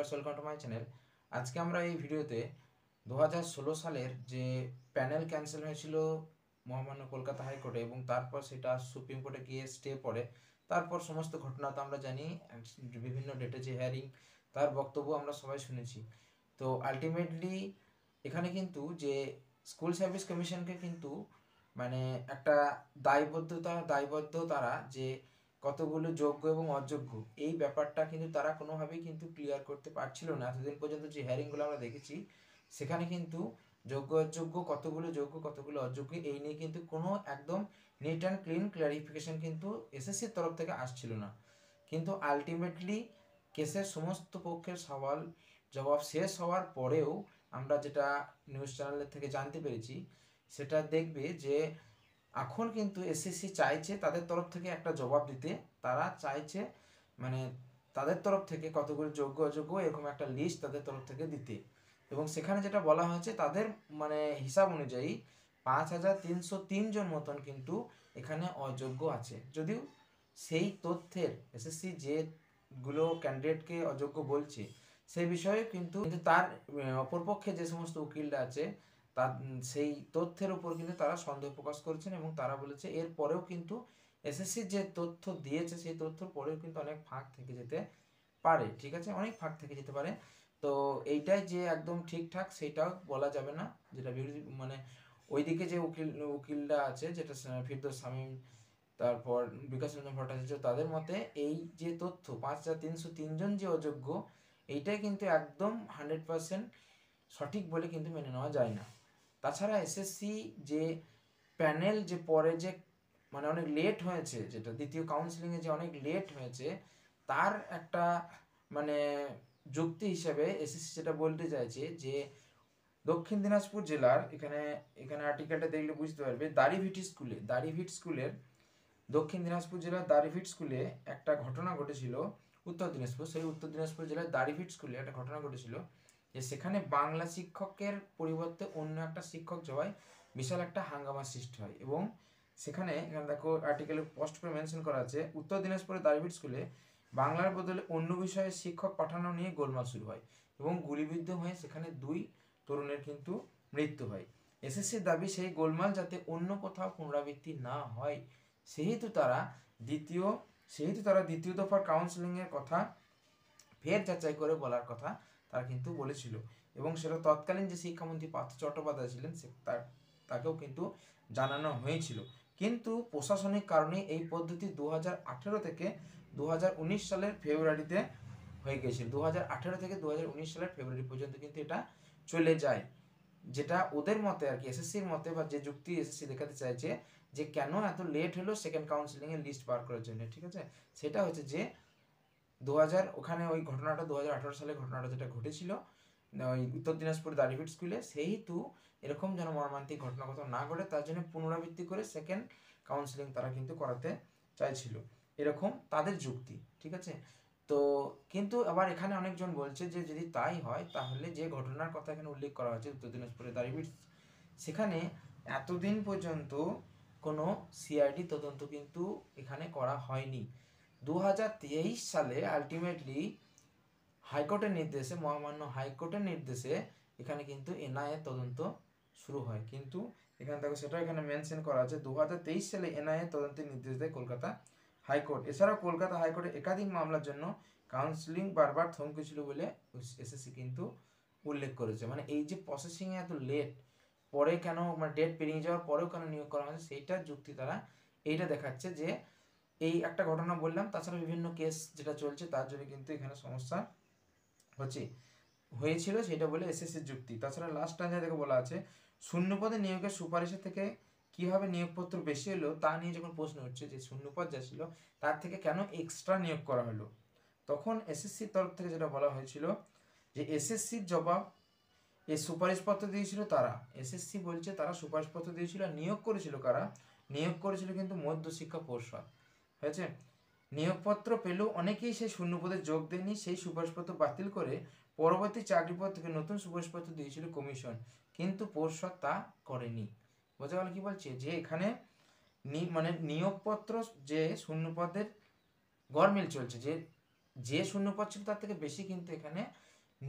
Viewers, welcome to my channel. আজকে আমরা এই ভিডিওতে 2016 সালের যে প্যানেল ক্যান্সেল হয়েছিল মহামান্য কলকাতা হাইকোর্টে এবং তারপর সেটা সুপ্রিম কোর্টে গিয়ে স্টে পড়ে, তারপর সমস্ত ঘটনা তো আমরা জানি, বিভিন্ন ডেটে যে হিয়ারিং, তার বক্তব্য আমরা সবাই শুনেছি। তো আলটিমেটলি এখানে কিন্তু যে স্কুল সার্ভিস কমিশনকে কিন্তু মানে একটা দায়বদ্ধ তারা যে কতগুলো যোগ্য এবং অযোগ্য, এই ব্যাপারটা কিন্তু তারা কোনোভাবেই কিন্তু ক্লিয়ার করতে পারছিল না। এতদিন পর্যন্ত যে হিয়ারিংগুলো আমরা দেখেছি সেখানে কিন্তু যোগ্য কতগুলো অযোগ্য এই নিয়ে কিন্তু কোনো একদম নিট অ্যান্ড ক্লিন ক্লারিফিকেশন কিন্তু এসএসসির তরফ থেকে আসছিল না। কিন্তু আলটিমেটলি কেসের সমস্ত পক্ষের সওয়াল জবাব শেষ হওয়ার পরেও আমরা যেটা নিউজ চ্যানেলের থেকে জানতে পেরেছি সেটা দেখবে যে এখন কিন্তু এসএসসি চাইছে তাদের তরফ থেকে একটা জবাব দিতে। তারা চাইছে মানে তাদের তরফ থেকে কতগুলো যোগ্য অযোগ্য এরকম একটা লিস্ট তাদের তরফ থেকে দিতে, এবং সেখানে যেটা বলা হয়েছে তাদের মানে হিসাব অনুযায়ী 5303 জন মতন কিন্তু এখানে অযোগ্য আছে। যদিও সেই তথ্যের এসএসসি যেগুলো ক্যান্ডিডেটকে অযোগ্য বলছে সেই বিষয়ে কিন্তু তার অপরপক্ষে যে সমস্ত উকিলরা আছে তার সেই তথ্যের উপর কিন্তু তারা সন্দেহ প্রকাশ করছেন, এবং তারা বলেছে এর পরেও কিন্তু এসএসসি যে তথ্য দিয়েছে সেই তথ্যর পরেও কিন্তু অনেক ফাঁক থেকে যেতে পারে। ঠিক আছে, অনেক ফাঁক থেকে যেতে পারে। তো এইটাই যে একদম ঠিকঠাক সেটাও বলা যাবে না। যেটা বিরোধী মানে ওইদিকে যে উকিলরা আছে, যেটা ফিরদৌস শামীম, তারপর বিকাশ রঞ্জন ভট্টাচার্য, তাদের মতে এই যে তথ্য 5303 জন যে অযোগ্য, এইটাই কিন্তু একদম 100% সঠিক বলে কিন্তু মেনে নেওয়া যায় না। তাছাড়া এসএসসি যে প্যানেল যে পরে যে মানে অনেক লেট হয়েছে, যেটা দ্বিতীয় কাউন্সিলিংয়ে যে অনেক লেট হয়েছে, তার একটা মানে যুক্তি হিসেবে এসএসসি যেটা বলতে চাইছে যে দক্ষিণ দিনাজপুর জেলার এখানে এখানে আর্টিকেলটা দেখলে বুঝতে পারবে, দাড়িভিট স্কুলের দক্ষিণ দিনাজপুর জেলার দাড়িভিট স্কুলে একটা ঘটনা ঘটেছিল। উত্তর দিনাজপুর জেলার দাড়িভিট স্কুলে একটা ঘটনা ঘটেছিল যে সেখানে বাংলা শিক্ষকের পরিবর্তে অন্য একটা শিক্ষক যাওয়ায় বিশাল একটা হাঙ্গামা সৃষ্টি হয়, এবং সেখানে এখানে দেখো আর্টিকেলে পোস্ট করে মেনশন করা আছে, উত্তর দিনাজপুরের দাড়িভিট স্কুলে বাংলার বদলে অন্য বিষয়ে শিক্ষক পাঠানো নিয়ে গোলমাল শুরু হয় এবং গুলিবিদ্ধ হয়ে সেখানে 2 তরুণের কিন্তু মৃত্যু হয়। এসএসসির দাবি সেই গোলমাল যাতে অন্য কোথাও পুনরাবৃত্তি না হয়, সেহেতু তারা দ্বিতীয় দফার কাউন্সিলিংয়ের কথা ফের যাচাই করে বলার কথা তারা কিন্তু বলেছিল, এবং সেটা তৎকালীন যে শিক্ষামন্ত্রী পার্থ চট্টোপাধ্যায় ছিলেন তাকেও কিন্তু জানানো হয়েছিল। কিন্তু প্রশাসনিক কারণে এই পদ্ধতি 2018 থেকে 2019 সালের ফেব্রুয়ারিতে হয়ে গিয়েছিল। 2018 থেকে 2019 সালের ফেব্রুয়ারি পর্যন্ত কিন্তু এটা চলে যায়। যেটা ওদের মতে আর কি, এসএসসির মতে বা যে যুক্তি এসএসসি দেখাতে চাইছে যে কেন এত লেট হলো সেকেন্ড কাউন্সিলিংয়ের লিস্ট বার করার জন্য। ঠিক আছে, সেটা হচ্ছে যে ওখানে ওই ঘটনাটা 2018 সালে ঘটনাটা যেটা ঘটেছিল ওই উত্তর দিনাজপুর দাড়িভিট স্কুলে, সেহেতু এরকম যেন মর্মান্তিক ঘটনা কোথাও না ঘটে তার জন্য পুনরাবৃত্তি করে সেকেন্ড কাউন্সিলিং তারা কিন্তু করাতে চাইছিল, এরকম তাদের যুক্তি। ঠিক আছে, তো কিন্তু আবার এখানে অনেকজন বলছে যে যদি তাই হয় তাহলে যে ঘটনার কথা এখানে উল্লেখ করা হয়েছে উত্তর দিনাজপুরের দাড়িভিট, সেখানে এতদিন পর্যন্ত কোনো সিআইডি তদন্ত কিন্তু এখানে করা হয়নি। 2023 সালে আলটিমেটলি মহামান্য হাইকোর্টের নির্দেশে এখানে কিন্তু এনআইএ তদন্ত শুরু হয়, কিন্তু এখানে দেখো সেটা এখানে মেনশন করা আছে 2023 সালে এনআইএ তদন্তের নির্দেশ দেয় কলকাতা হাইকোর্ট। এছাড়াও কলকাতা হাইকোর্টে একাধিক মামলার জন্য কাউন্সিলিং বারবার থমকে ছিল বলে এসএসসি কিন্তু উল্লেখ করেছে। মানে এই যে প্রসেসিংয়ে এত লেট, পরে কেন মানে ডেট পেরিয়ে যাওয়ার পরেও কেন নিয়োগ করা হয়েছে সেইটার যুক্তি তারা এইটা দেখাচ্ছে যে এই একটা ঘটনা বললাম, তাছাড়া বিভিন্ন কেস যেটা চলছে তার জন্য কিন্তু এখানে সমস্যা হয়েছিল সেটা বলে এসএসসির যুক্তি। তাছাড়া লাস্ট টাইম দেখে বলা আছে শূন্যপদে নিয়োগের সুপারিশের থেকে কিভাবে নিয়োগপত্র বেশি হলো তা নিয়ে যখন প্রশ্ন উঠছে যে শূন্যপদ যা ছিল তার থেকে কেন এক্সট্রা নিয়োগ করা হলো, তখন এসএসসির তরফ থেকে যেটা বলা হয়েছিল যে এসএসসির জবাব এই সুপারিশপত্র দিয়েছিল তারা, এসএসসি বলছে তারা সুপারিশপত্র দিয়েছিল, আর নিয়োগ করেছিল কারা, নিয়োগ করেছিল কিন্তু মধ্যশিক্ষা পর্ষদ। হয়েছে, নিয়োগপত্র পেলেও অনেকেই সেই শূন্যপদে যোগ দেয়নি, সেই সুপারিশপত্র বাতিল করে পরবর্তী চাকরিপদ থেকে নতুন সুপারিশপত্র দিয়েছিল কমিশন, কিন্তু পর্ষদ তা করেনি। বোঝা গেল কি বলছে, যে এখানে মানে নিয়োগপত্র যে শূন্যপদের গরমিল চলছে, যে শূন্যপদ ছিল তার থেকে বেশি কিন্তু এখানে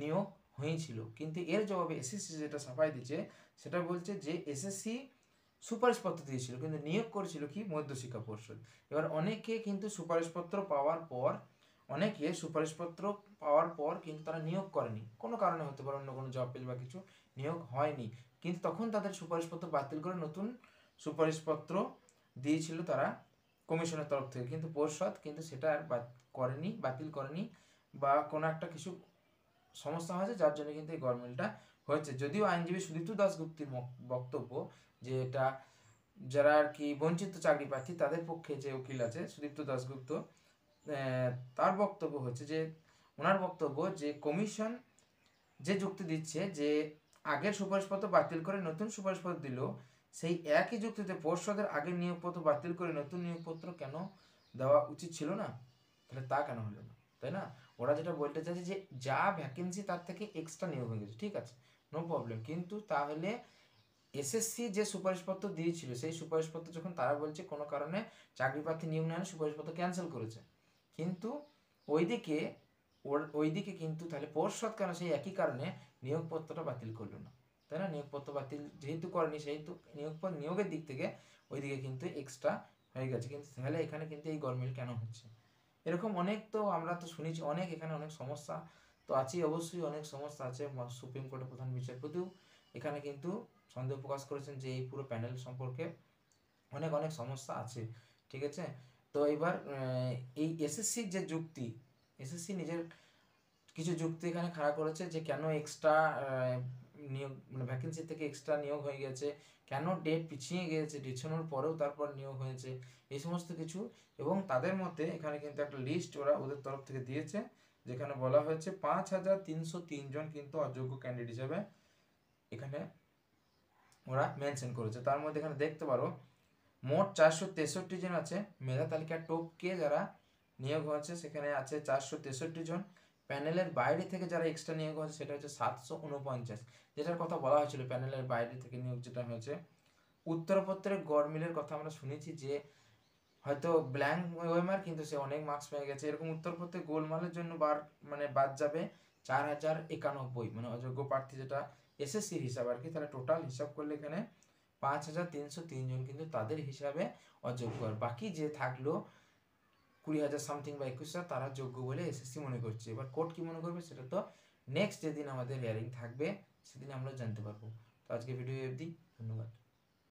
নিয়োগ হয়েছিল। কিন্তু এর জবাবে এসএসসি যেটা সাফাই দিচ্ছে সেটা বলছে যে এসএসসি সুপারিশপত্র দিয়েছিল কিন্তু নিয়োগ করেছিল কি মধ্যশিক্ষা পর্ষদ। এবার অনেকে কিন্তু সুপারিশপত্র পাওয়ার পর কিন্তু তারা নিয়োগ করেনি, কোনো কারণে হতে পারে, অন্য কোনো জব পেল বা কিছু, নিয়োগ হয়নি, কিন্তু তখন তাদের সুপারিশপত্র বাতিল করে নতুন সুপারিশপত্র দিয়েছিল তারা কমিশনের তরফ থেকে, কিন্তু পর্ষদ কিন্তু সেটা আর বাতিল করেনি বা কোনো একটা কিছু সমস্যা হয়েছে যার জন্য কিন্তু এই গভর্নমেন্টটা হয়েছে। যদিও আইনজীবী সুদীপ্ত দাশগুপ্তের বক্তব্য যে এটা যারা আর কি বঞ্চিত চাকরি প্রার্থী তাদের পক্ষে যে উকিল আছে সুদীপ্ত দাশগুপ্ত, তার বক্তব্য হচ্ছে যে ওনার বক্তব্য যে কমিশন যে যুক্তি দিচ্ছে যে আগের সুপারিশপত্র বাতিল করে নতুন সুপারিশপত্র দিল, সেই একই যুক্তিতে পর্ষদের আগের নিয়োগপত্র বাতিল করে নতুন নিয়োগপত্র কেন দেওয়া উচিত ছিল না? তাহলে তা কেন হলো না, তাই না? ওরা যেটা বলতে চাইছে যে যা ভ্যাকেন্সি তার থেকে এক্সট্রা নিয়োগ হয়ে গেছে, ঠিক আছে, নো প্রবলেম, কিন্তু তাহলে এসএসসি যে সুপারিশপত্র দিয়েছিল সেই সুপারিশপত্র যখন তারা বলছে কোনো কারণে চাকরি প্রার্থী নিয়োগ নেয় সুপারিশপত্র ক্যান্সেল করেছে, কিন্তু ওইদিকে ওইদিকে কিন্তু তাহলে পর্ষদ কেন সেই একই কারণে নিয়োগপত্রটা বাতিল করলো না, তাই না? নিয়োগপত্র বাতিল যেহেতু করেনি সেহেতু নিয়োগের দিক থেকে ওইদিকে কিন্তু এক্সট্রা হয়ে গেছে, কিন্তু তাহলে এখানে কিন্তু এই গরমিল কেন হচ্ছে? এরকম অনেক তো আমরা তো শুনেছি, অনেক এখানে অনেক সমস্যা তো আছেই, অবশ্যই অনেক সমস্যা আছে। সুপ্রিম কোর্টের প্রধান বিচারপতিও এখানে কিন্তু সন্দেহ প্রকাশ করেছেন যে এই পুরো প্যানেল সম্পর্কে অনেক অনেক সমস্যা আছে, ঠিক আছে। তো এবার এই এসএসসির যে যুক্তি, এসএসসি নিজের কিছু যুক্তি এখানে খাড়া করেছে যে কেন এক্সট্রা নিয়োগ মানে ভ্যাকেন্সি থেকে এক্সট্রা নিয়োগ হয়ে গেছে, কেন ডেট পিছিয়ে গিয়েছে, পিছানোর পরেও তারপর নিয়োগ হয়েছে, এই সমস্ত কিছু। এবং তাদের মতে এখানে কিন্তু একটা লিস্ট ওরা ওদের তরফ থেকে দিয়েছে যেখানে বলা হয়েছে 5,303 জন কিন্তু অযোগ্য ক্যান্ডিডেট হিসেবে এখানে ওরা মেনশন করেছে। তার মধ্যে এখানে দেখতে পারো মোট 463 জন আছে। মেধা তালিকার টপকে যারা নিয়োগ হয়েছে সেখানে আছে 463 জন। প্যানেলের বাইরে থেকে যারা এক্সট্রা নিয়োগ হয়েছে সেটা হচ্ছে 749, যেটার কথা বলা হয়েছিল প্যানেলের বাইরে থেকে নিয়োগ যেটা হয়েছে। উত্তরপত্রের গড়মিলের কথা আমরা শুনেছি যে হয়তো ব্ল্যাঙ্ক ওয়েমার কিন্তু সে অনেক মার্কস পেয়ে গেছে, এরকম উত্তরপত্রে গোলমালের জন্য বাদ যাবে 4,091, মানে অযোগ্য প্রার্থী যেটা এসএসসির হিসাব আর কি, তাহলে টোটাল হিসাব করলে এখানে 5,303 জন কিন্তু তাদের হিসাবে অযোগ্য, আর বাকি যে থাকলো 20,000 সামথিং বা 21,000 তারা যোগ্য বলে এসএসসি মনে করছে। এবার কোর্ট কি মনে করবে সেটা তো নেক্সট যেদিন আমাদের হিয়ারিং থাকবে সেদিন আমরা জানতে পারবো। তো আজকে ভিডিও অবধি, ধন্যবাদ।